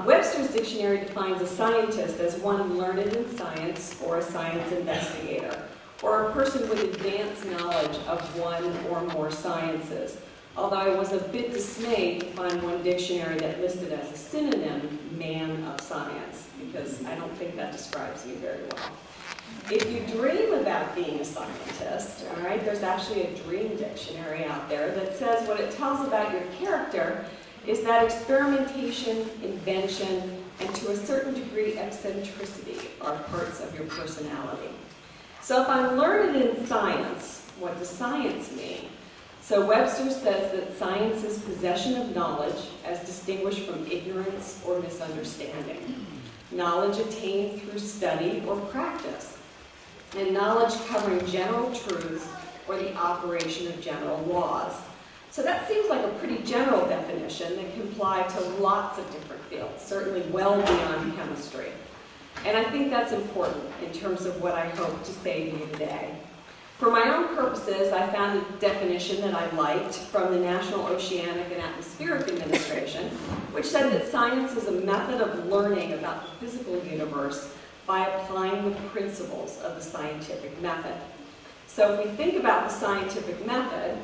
Webster's dictionary defines a scientist as one learned in science or a science investigator, or a person with advanced knowledge of one or more sciences. Although I was a bit dismayed to find one dictionary that listed as a synonym, man of science, because I don't think that describes me very well. If you dream about being a scientist, all right, there's actually a dream dictionary out there that says what it tells about your character is that experimentation, invention, and to a certain degree eccentricity are parts of your personality. So if I'm learned in science, what does science mean? So Webster says that science is possession of knowledge as distinguished from ignorance or misunderstanding. Knowledge attained through study or practice, and knowledge covering general truths or the operation of general laws. So that seems like a pretty general definition that can apply to lots of different fields, certainly well beyond chemistry. And I think that's important in terms of what I hope to say to you today. For my own purposes, I found a definition that I liked from the National Oceanic and Atmospheric Administration, which said that science is a method of learning about the physical universe by applying the principles of the scientific method. So if we think about the scientific method,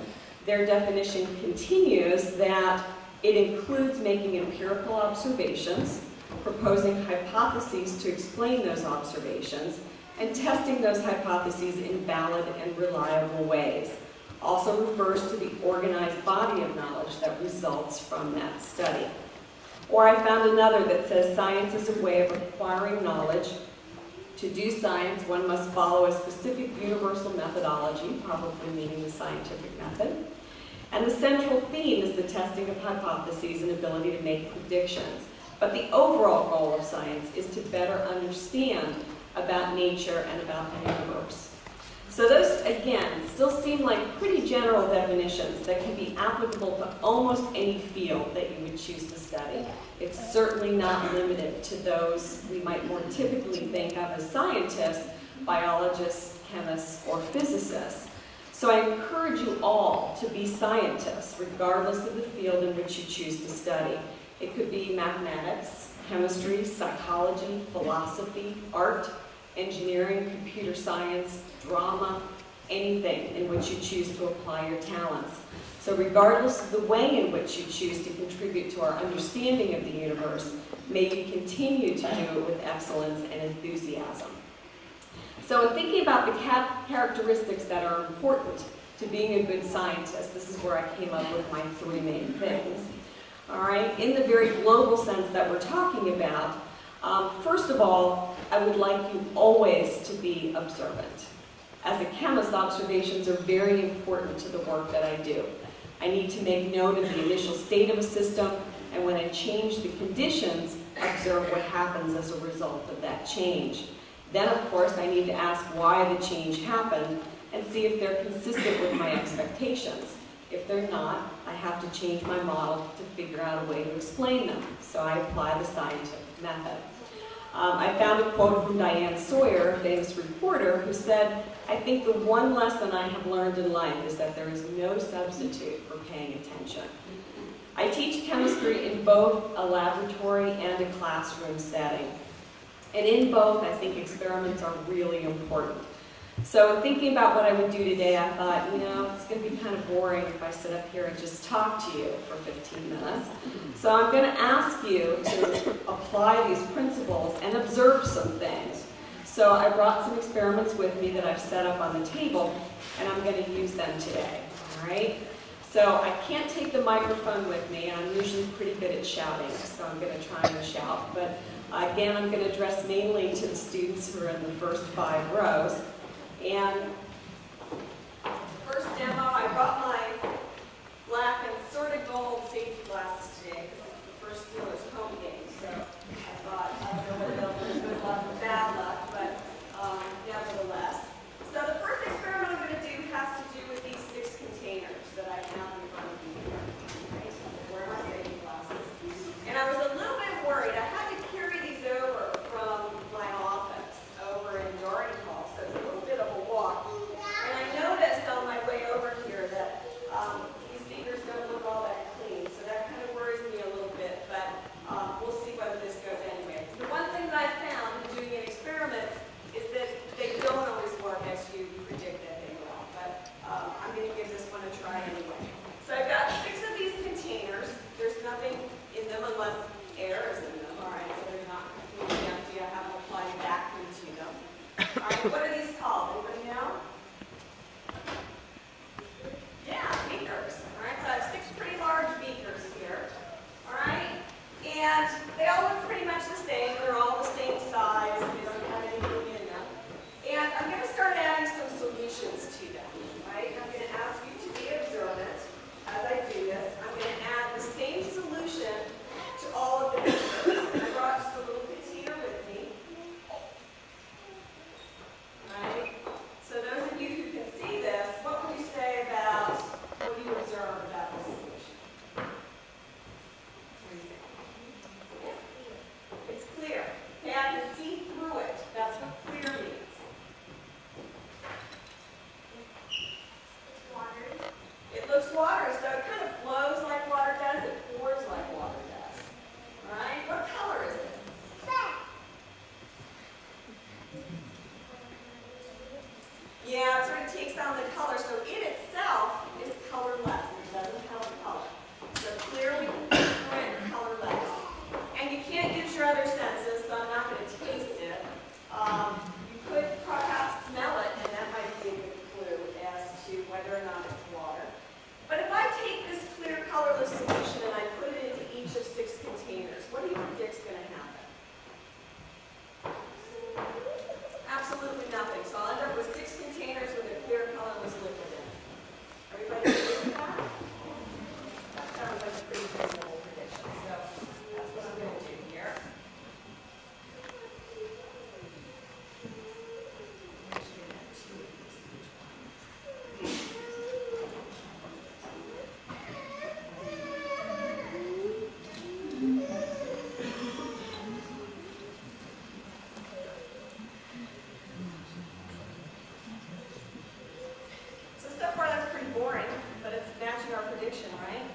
their definition continues that it includes making empirical observations, proposing hypotheses to explain those observations, and testing those hypotheses in valid and reliable ways. Also refers to the organized body of knowledge that results from that study. Or I found another that says science is a way of acquiring knowledge. To do science, one must follow a specific universal methodology, probably meaning the scientific method. And the central theme is the testing of hypotheses and ability to make predictions. But the overall goal of science is to better understand about nature and about the universe. So those, again, still seem like pretty general definitions that can be applicable to almost any field that you would choose to study. It's certainly not limited to those we might more typically think of as scientists, biologists, chemists, or physicists. So I encourage you all to be scientists, regardless of the field in which you choose to study. It could be mathematics, chemistry, psychology, philosophy, art, engineering, computer science, drama, anything in which you choose to apply your talents. So regardless of the way in which you choose to contribute to our understanding of the universe, may you continue to do it with excellence and enthusiasm. So in thinking about the characteristics that are important to being a good scientist, this is where I came up with my three main things. All right, in the very global sense that we're talking about, first of all, I would like you always to be observant. As a chemist, observations are very important to the work that I do. I need to make note of the initial state of a system, and when I change the conditions, observe what happens as a result of that change. Then, of course, I need to ask why the change happened and see if they're consistent with my expectations. If they're not, I have to change my model to figure out a way to explain them. So I apply the scientific method. I found a quote from Diane Sawyer, a famous reporter, who said, "I think the one lesson I have learned in life is that there is no substitute for paying attention." I teach chemistry in both a laboratory and a classroom setting. And in both, I think experiments are really important. So thinking about what I would do today, I thought, you know, it's going to be kind of boring if I sit up here and just talk to you for 15 minutes. So I'm going to ask you to apply these principles and observe some things. So I brought some experiments with me that I've set up on the table, and I'm going to use them today. All right? So I can't take the microphone with me, and I'm usually pretty good at shouting, so I'm going to try and shout. But again, I'm going to address mainly to the students who are in the first 5 rows. And first demo, I brought my black and sort of gold safety glasses today because it's the first Steelers home game. So I thought, I don't know whether they'll bring good luck or bad luck, but nevertheless. So the first experiment I'm going to do has to do with these 6 containers that I have in front of me here. Right? Where are my safety glasses? And I was a little bit worried. I had to carry these over from my office over in Doherty Hall, so it's a little bit of a walk. And I noticed on my way over here that these fingers don't look all that clean, so that kind of worries me a little And they all look pretty much the same. They're all the same size. They don't have anything in them. And I'm going to start adding some solutions to them. Right? I'm going to ask you to be observant as I do this. I'm going to add the same solution to all of the mixtures. I brought just a little container with me. Right? So those of you who can see this, what would you say about what you observe about the solution? What do you think? It's clear. Okay, I can see through it. That's what clear means. It looks watery, so it kind of flows like water does. It pours like water does. All right? What color is it? Yeah, it sort of takes on the color. So it itself is colorless. It doesn't have a color. So clear, we can see through it, and colorless. And you can't use your other senses, so I'm not going to taste it. You could perhaps smell it, and that might be a good clue as to whether or not it's water. But if I take this clear, colorless solution and I put it into each of 6 containers, what do you predict is going to happen? Absolutely nothing. So I'll end up with 6 containers with a clear, colorless liquid in it. Everybody agree with that? That sounds like a pretty reasonable prediction. So that's what I'm going to do here. So far that's pretty boring, but it's matching our prediction, right?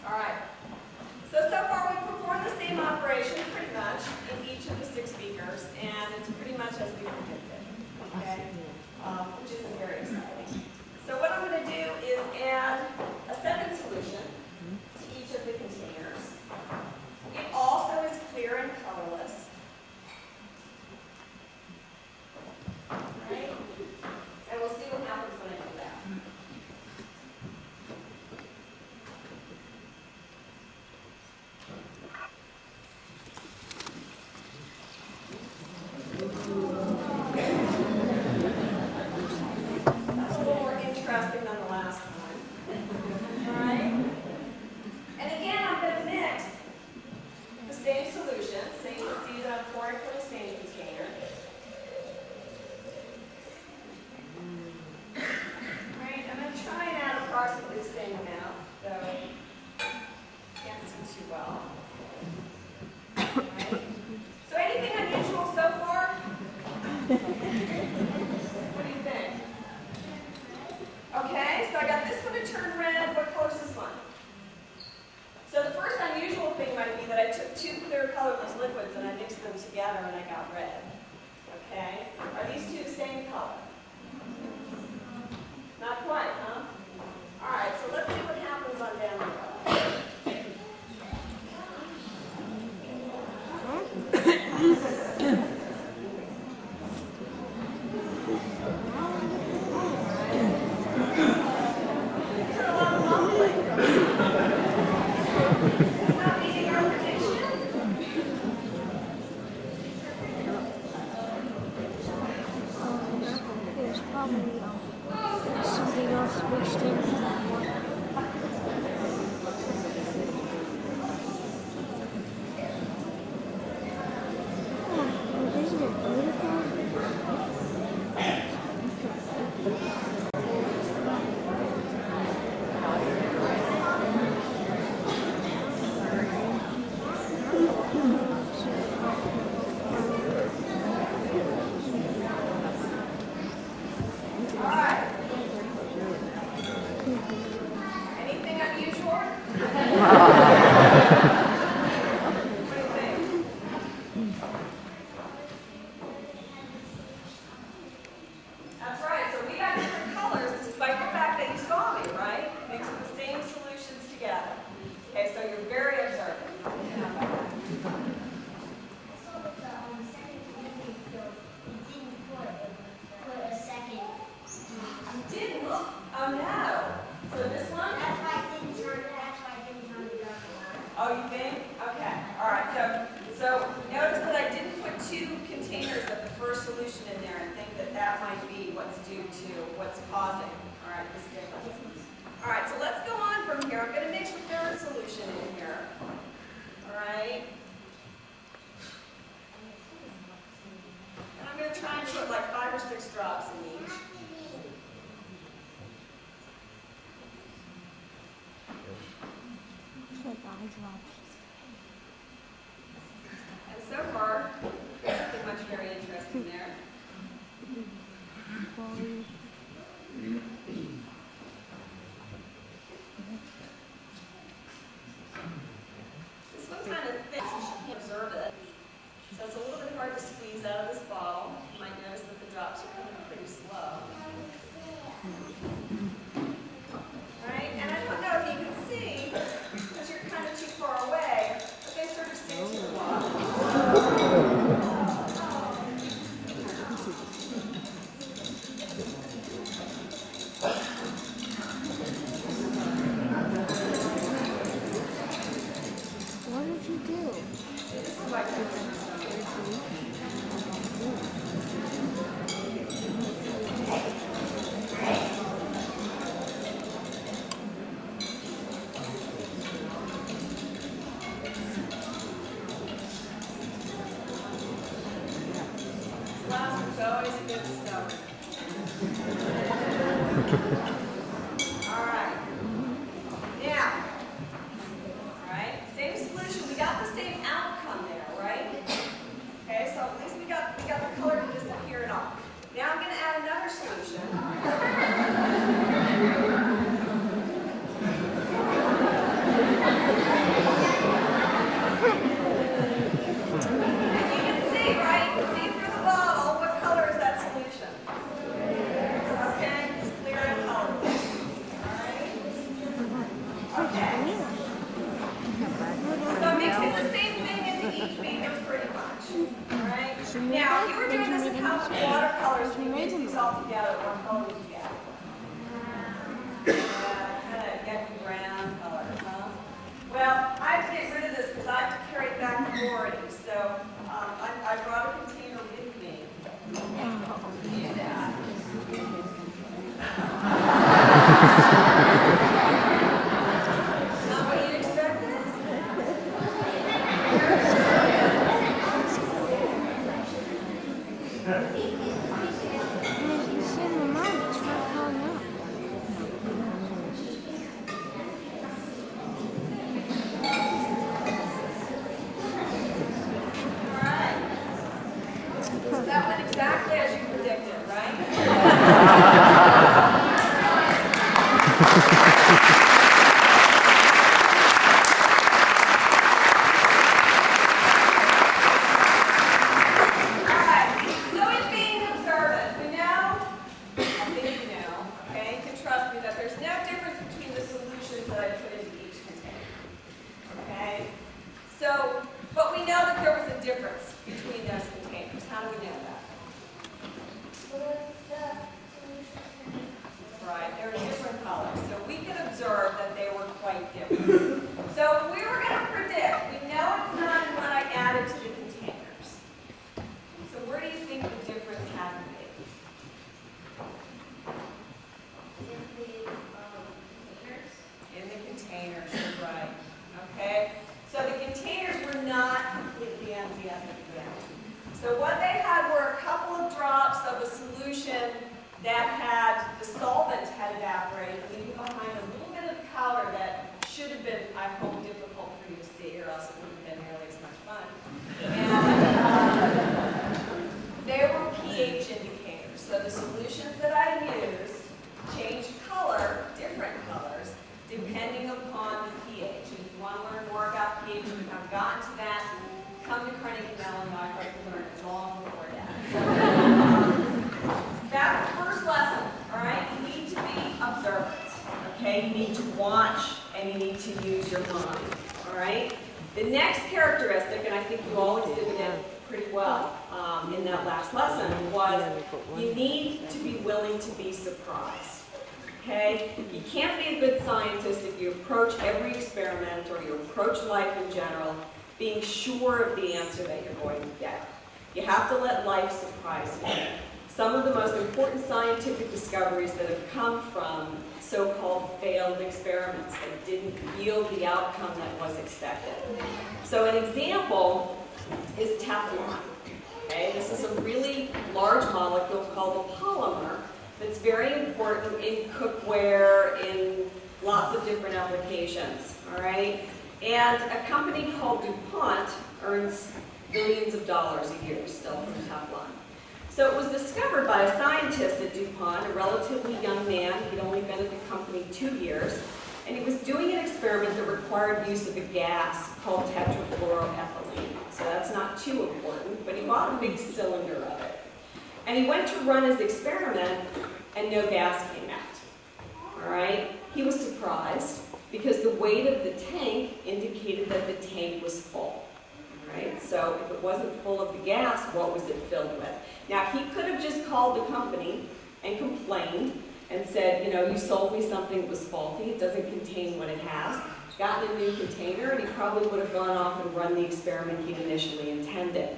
All right. So far we've performed the same operation pretty much in each of the 6 beakers, and it's pretty much as we predicted, okay? Which isn't very exciting. So what I'm going to do is add a 2nd solution to each of the containers. It also is clear and colorless. Right? And we'll see what happens when I do that. That's a little more interesting than the last time. All right? And again, I'm going to mix the same solution. So you can see that I'm pouring from the same container. Right? I'm going to try and add approximately the same amount, though can't see too well. Right? So anything unusual so far? What do you think? Okay, so I got this one to turn red. What color is this one? So the first unusual thing might be that I took 2 clear colorless liquids and I mixed them together and I got red. Okay? Are these 2 the same color? Not quite, huh? All right, so let's see what happens on down the road. Something else mixed in. due to what's causing, all right, this difference. All right, so let's go on from here. I'm going to mix the third solution in here. All right. And I'm going to try and put like 5 or 6 drops in each. And so far, nothing much very interesting there. This one's kind of thick, so you can't observe it. So it's a little bit hard to squeeze out of this bottle. You might notice that the drops are coming pretty slow. Right? And I don't know if you can see, because you're kind of too far away, but they sort of stick to the bottle. Always a good start. All right. Now, all right, same solution. We got the same outcome there, right? Okay, so at least we got the color to disappear and all. Now I'm going to add another solution. And you can see, right? You can see through the bottle. What color is that solution? Okay, it's clear and colorful. All right. Okay. So mixing the same thing into each beaker pretty much. All right. Now, if you were doing this in watercolors, when you mix these all together, what color would you get? Kind of get brown color, huh? Well, I have to get rid of this because I have to carry it back to Lori. So I brought a container with me. Do that. Not what you expected? That went exactly as you predicted, right? All right, so in being observant, we know, I think you know, okay, you can trust me that there's no difference between the solutions that I put into each container, okay? So, but we know that there was a difference between those containers. How do we know that? Right, they're different colors. So we can observe that they were quite different. So if we were going to predict, we know it's not in what I added to the containers. So where do you think the difference had to be? In the containers, you're right. Okay? So the containers were not completely empty at the beginning. So what they had were a couple of drops of a solution that had, the solvent had evaporated, leaving behind a little bit of color that should have been, I hope, difficult for you to see, or else it wouldn't have been nearly as much fun. And they were pH indicators. So the solutions that I used changed color, different colors, depending upon the pH. And if you want to learn more about pH, if I've gotten to that, come to Carnegie Mellon. I hope you learn it long before that. So, that's the first lesson, all right? You need to be observant, okay? You need to watch, and you need to use your mind, all right? The next characteristic, and I think you all exhibited pretty well in that last lesson, was you need to be willing to be surprised, okay? You can't be a good scientist if you approach every experiment or you approach life in general being sure of the answer that you're going to get. You have to let life surprise you. some of the most important scientific discoveries that have come from so-called failed experiments that didn't yield the outcome that was expected. So an example is Teflon. Okay? This is a really large molecule called a polymer that's very important in cookware, in lots of different applications. All right? And a company called DuPont earns billions of dollars a year still from Teflon. So it was discovered by a scientist at DuPont, a relatively young man. He'd only been at the company 2 years. And he was doing an experiment that required use of a gas called tetrafluoroethylene. So that's not too important, but he bought a big cylinder of it. And he went to run his experiment, and no gas came out. All right? He was surprised because the weight of the tank indicated that the tank was full. Right? So if it wasn't full of the gas, what was it filled with? Now, he could have just called the company and complained and said, you know, you sold me something that was faulty, it doesn't contain what it has, gotten a new container, and he probably would have gone off and run the experiment he'd initially intended.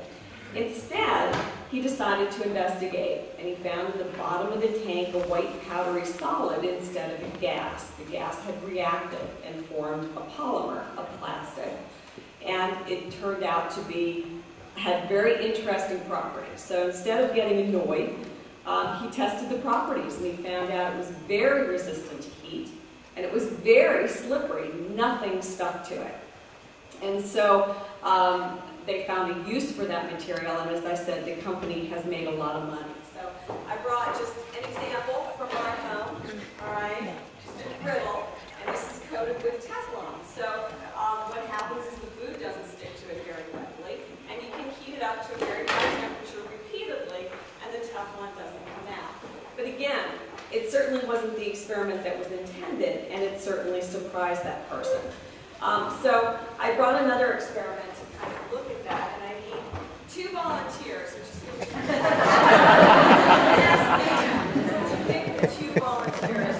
Instead, he decided to investigate, and he found at the bottom of the tank a white powdery solid instead of a gas. The gas had reacted and formed a polymer, a plastic. And it turned out to had very interesting properties. So instead of getting annoyed, he tested the properties, and he found out it was very resistant to heat, and it was very slippery. Nothing stuck to it. And so they found a use for that material, and as I said, the company has made a lot of money. So I brought just an example from my home, all right? Just a griddle, and this is coated with Teflon. So what happens is the food doesn't stick to it very readily, and you can heat it up to a very high temperature repeatedly, and the Teflon doesn't come out. But again, it certainly wasn't the experiment that was intended, and it certainly surprised that person. So I brought another experiment to kind of look at that, and I need 2 volunteers, which is going to pick the 2 volunteers.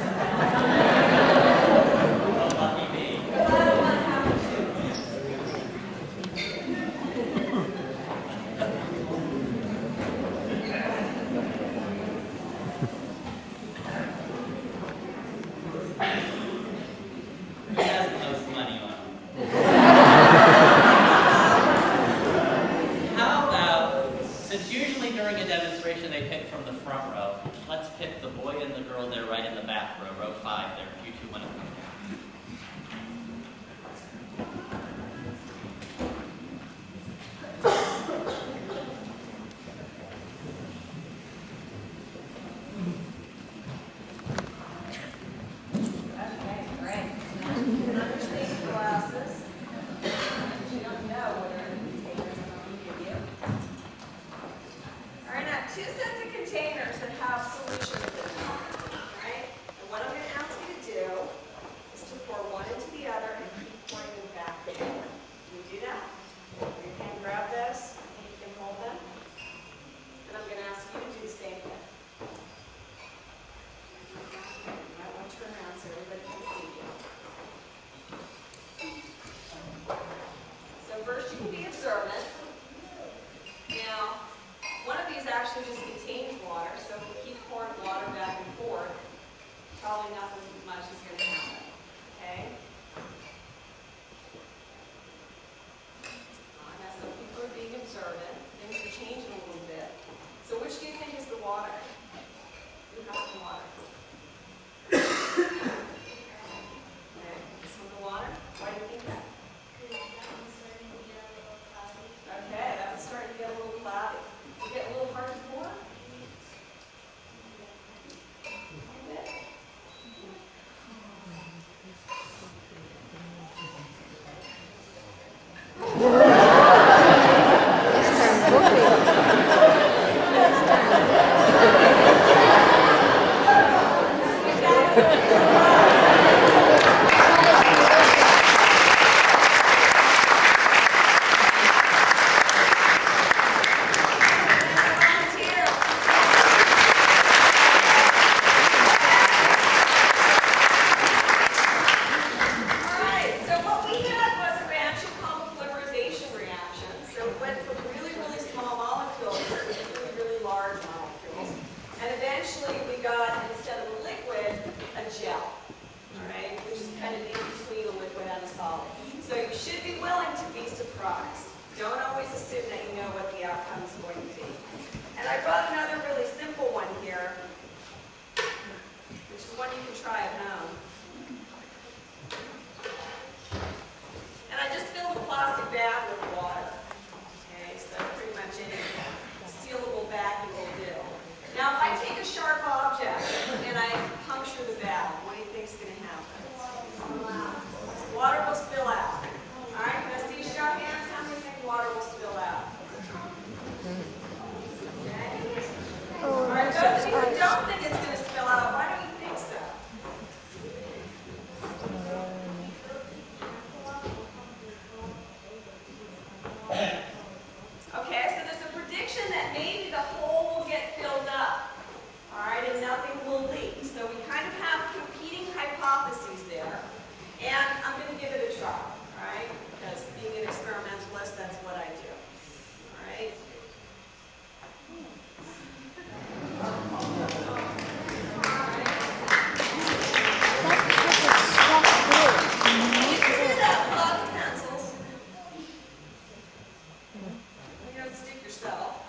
yourself.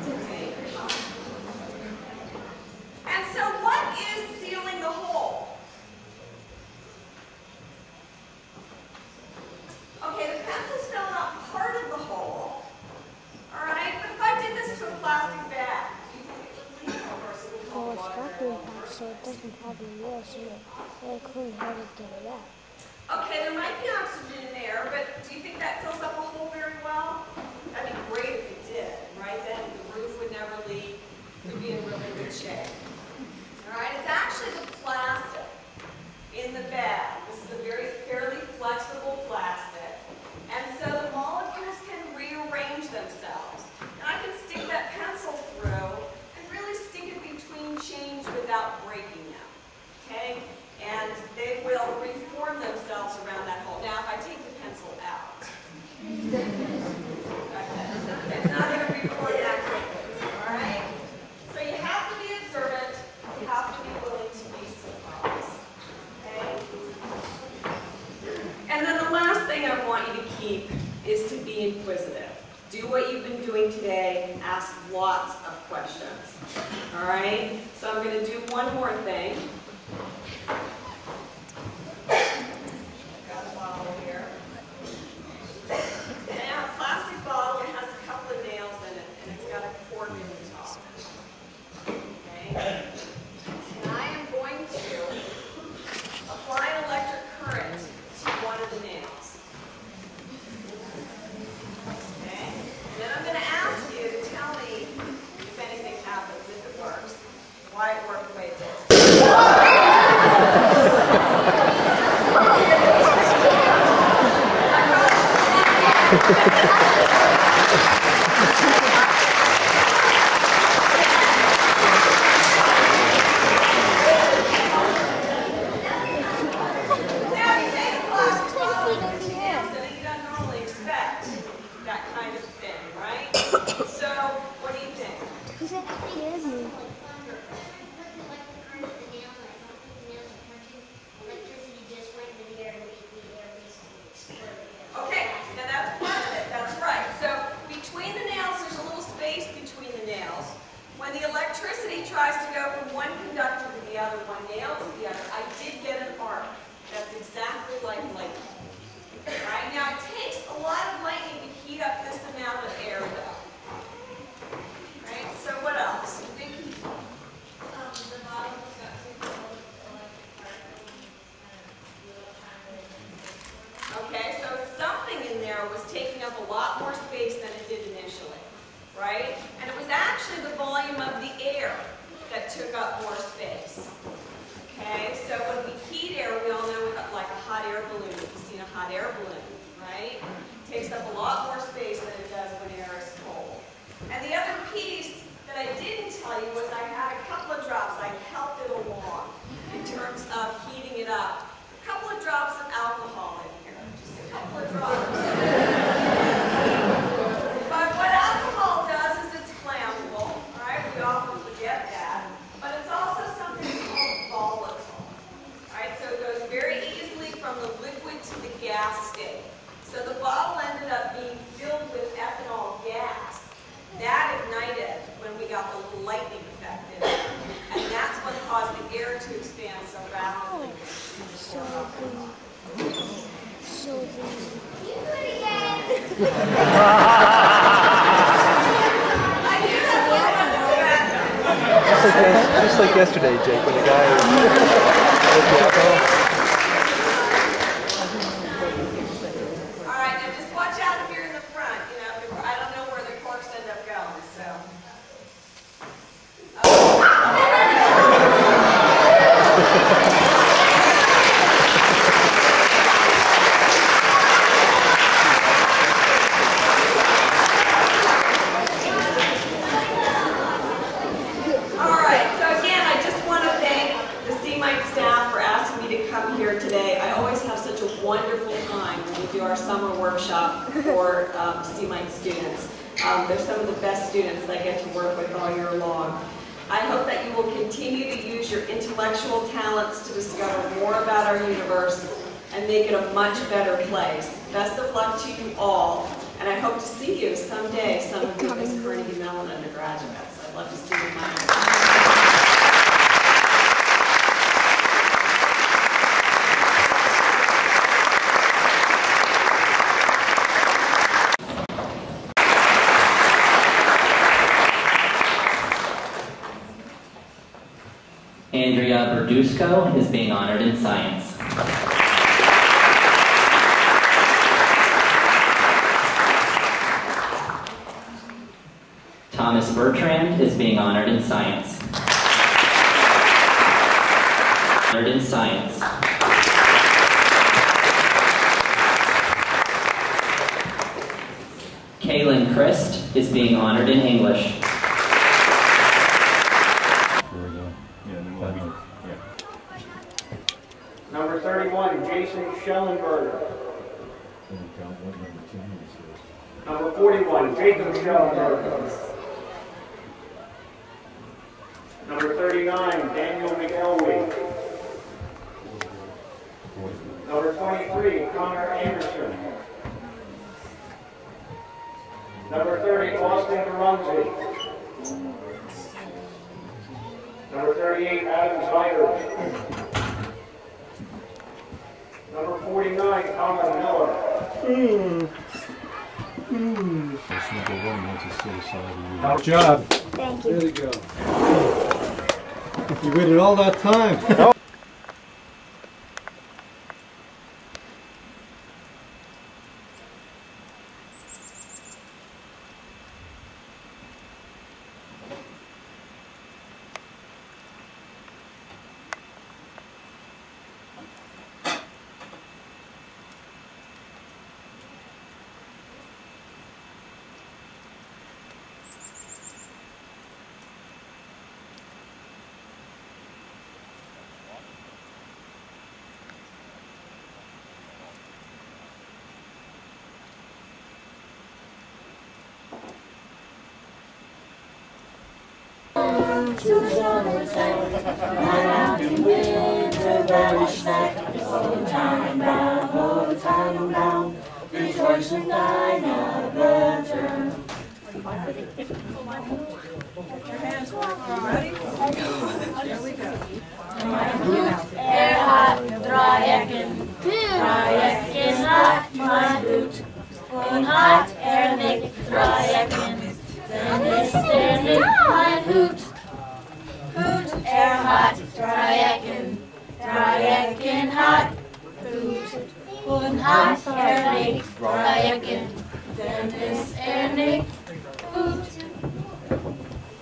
Okay. And so what is sealing the hole? Okay, the pencil's filling up part of the hole. All right, but if I did this to a plastic bag, do you think it would leak or is it would hold Well, it's water? not being packed, so it doesn't have any air, so it couldn't have it get it out. Okay, there might be oxygen in there, but do you think that fills up a hole very well? That'd be great if it did, right? Then the roof would never leak. We'd be in really good shape. All right, it's actually the plastic in the bag. This is a very fairly flexible plastic. And so the molecules can rearrange themselves. And I can stick that pencil through and really stick it between chains without breaking them. Okay? And they will reform themselves around that hole. Now, if I take the pencil out, it's not going to reform that quickly. All right? So you have to be observant. You have to be willing to be surprised. Okay? And then the last thing I want you to keep is to be inquisitive. Do what you've been doing today. Ask lots of questions. All right? So I'm going to do one more thing. Got a bottle here. Now, a plastic bottle, it has a couple of nails in it, and it's got a cork in the top. Okay? And I am going to apply an electric current to one of the nails. Okay? And then I'm going to ask you to tell me if anything happens, if it works, why it worked the way it did. Now you take a plastic bottle and put your nails in it. You don't normally expect that kind of thing, right? So, what do you think? He said, scares me. Okay, now that's part of it. That's right. So between the nails, there's a little space between the nails. When the electricity tries to go from one conductor to the other, one nail to the other, I did get an arc. That's exactly like lightning. Right? Now it takes a lot of lightning to heat up this amount of air, though. Right? So what else? You think? The bottom has got two electric particles Okay, so something in there was taking up a lot more space than it did initially, right? And it was actually the volume of the air that took up more space. Okay, so when we heat air, we all know like a hot air balloon. You've seen a hot air balloon, right? It takes up a lot more space than it does when air is cold. And the other piece that I didn't tell you was I had a couple of drops. I helped it along in terms of heating it up. A couple of drops of alcohol in here. Just a couple of drops. But what alcohol does is it's flammable. All right, we often forget that. But it's also something called volatile. All right, so it goes very easily from the liquid to the gas state. So the bottle ended up being filled with ethanol gas. That ignited when we got the little lightning effect in it. And that's what caused the air to expand so rapidly. So I knew that's what I wanted to back. Just like yesterday, Jake, when the guy All right, now just watch out if you're in the front. You know, I don't know where the corks end up going, so. All right, so again, I just want to thank the CMITE staff for asking me to come here today. I always have such a wonderful time when we do our summer workshop for CMITE students. They're some of the best students that I get to work with all year long. I hope that you will continue to use your intellectual talents to discover more about our universe and make it a much better place. Best of luck to you all, and I hope to see you someday, some of you love to see you smile. Andrea Verduzco is being honored in science. Thomas Bertrand is being honored in science. Honored in science. Kaylin Christ is being honored in English. Number 31, Jason Schellenberger. Number 41, Jacob Schellenberger. Number 39, Daniel McElwee. Number 23, Connor Anderson. Number 30, Austin Durunzi. Number 38, Adam Ziders. Number 49, Colin Miller. Good job. Thank you. There you go. You waited all that time. To the summer's end, night out in winter vanish back. Old time bound, old time bound, rejoice in thine adventure. Your hands ready? Here we go. Mein Hut, hart, Dreiecken hart, mein Hut. Und hart, nickt, Dreiecken, denn ist nicht mein Hut. Hut, hart, Dreiecken hart, Hut. Und hart, nickt, Dreiecken, denn ist nicht Hut.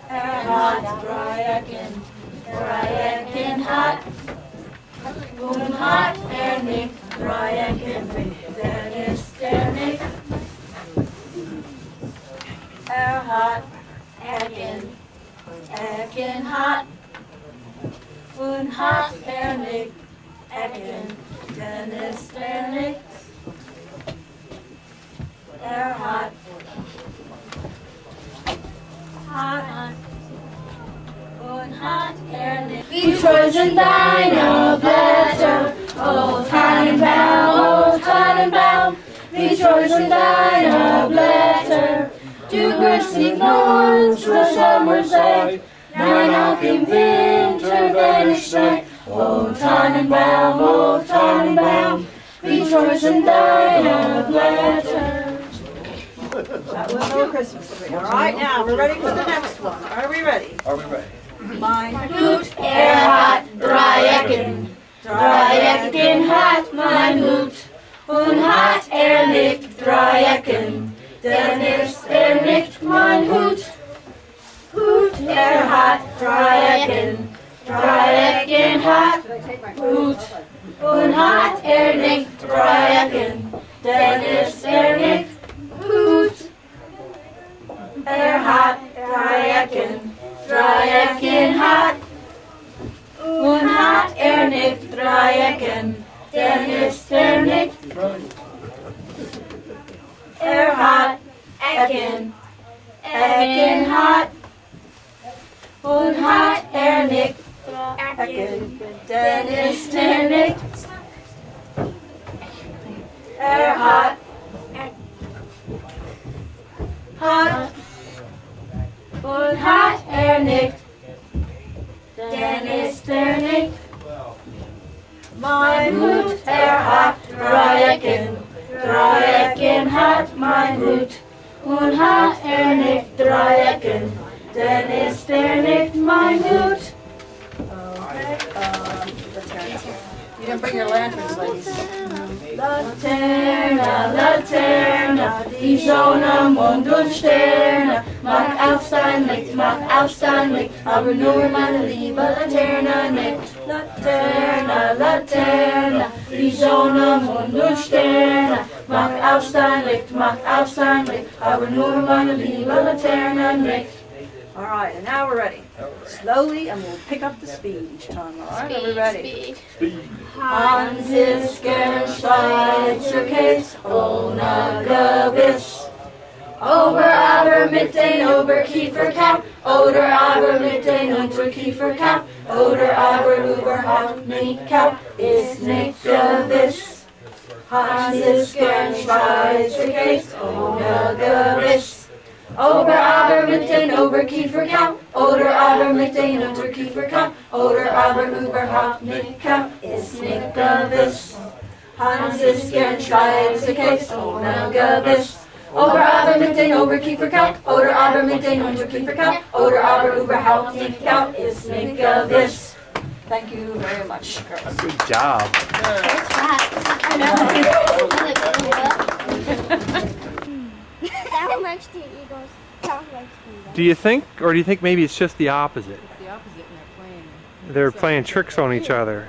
Hart, Dreiecken hart. Und hart, nickt, Dreiecken, denn ist nicht hart, Ecken hart. Und hart, nickt, Ecken, denn ist nicht hart. Hart. Und hart, nickt. Rejoice in deiner Blätter, O Tannenbaum, rejoice in deiner Blätter. Du günstig Nord zur Sommerzeit, nein, auch im Winter, wenn es schneit. O Tannenbaum, rejoice in deiner Blätter. That was no Christmas tree. All right, now we're ready for the next one. Are we ready? Are we ready? Mein Hut, hart, Dreiecken hart, mein Hut. Und hart, nickt, Dreiecken, denn ist nicht mein Hut. Hut, hart, Dreiecken hart, Hut. Und hart, nickt, Dreiecken, denn ist nicht Hut. Hart, Dreiecken hart. Und hart, nickt, Dreiecken, denn ist nicht hart, Ecken hart. Und hart, nickt, Ecken, denn ist nicht hart. Hart. und hat nicht. Denn ist nicht. Mein Hut, hat Dreiecken hat mein Hut. Und hat nicht Dreiecken, denn ist nicht mein Hut. Okay, you didn't bring your lanterns, ladies. Laterna, Laterna, die Sonne, Mond und Sterne. Mach auf dein Licht, aber nur meine liebe Laterne nicht. Laterna, Laterna, die Sonne, Mond und Sterne. Mach auf dein Licht, aber nur meine liebe Laterne nicht. All right, and now we're ready. Slowly, and we'll pick up the speed each time. All right, are we ready? Hans ist gern Schweizer Käse ohne Gebiss. Aber mit den Oberkieferkamm, oder aber mit den Unterkieferkamm, oder aber überhaupt nicht kaum, ist nicht gewiss. Hans ist gern Schweizer Käse ohne Gebiss. Aber mit den Oberkieferkamm, oder aber mit den Unterkieferkamm, oder aber überhaupt nicht kaum, ist nicht gewiss. Hans ist gern Schweizer Käse ohne Gebiss. Aber mit den Oberkieferkamm, oder aber mit den Unterkieferkamm, oder aber überhaupt nicht kaum, ist nicht gewiss. Thank you very much, girls. Good job. That one likes the Eagles. That one likes the Do you think, or do you think maybe it's just the opposite? It's the opposite, and they're playing. They're playing tricks on each other.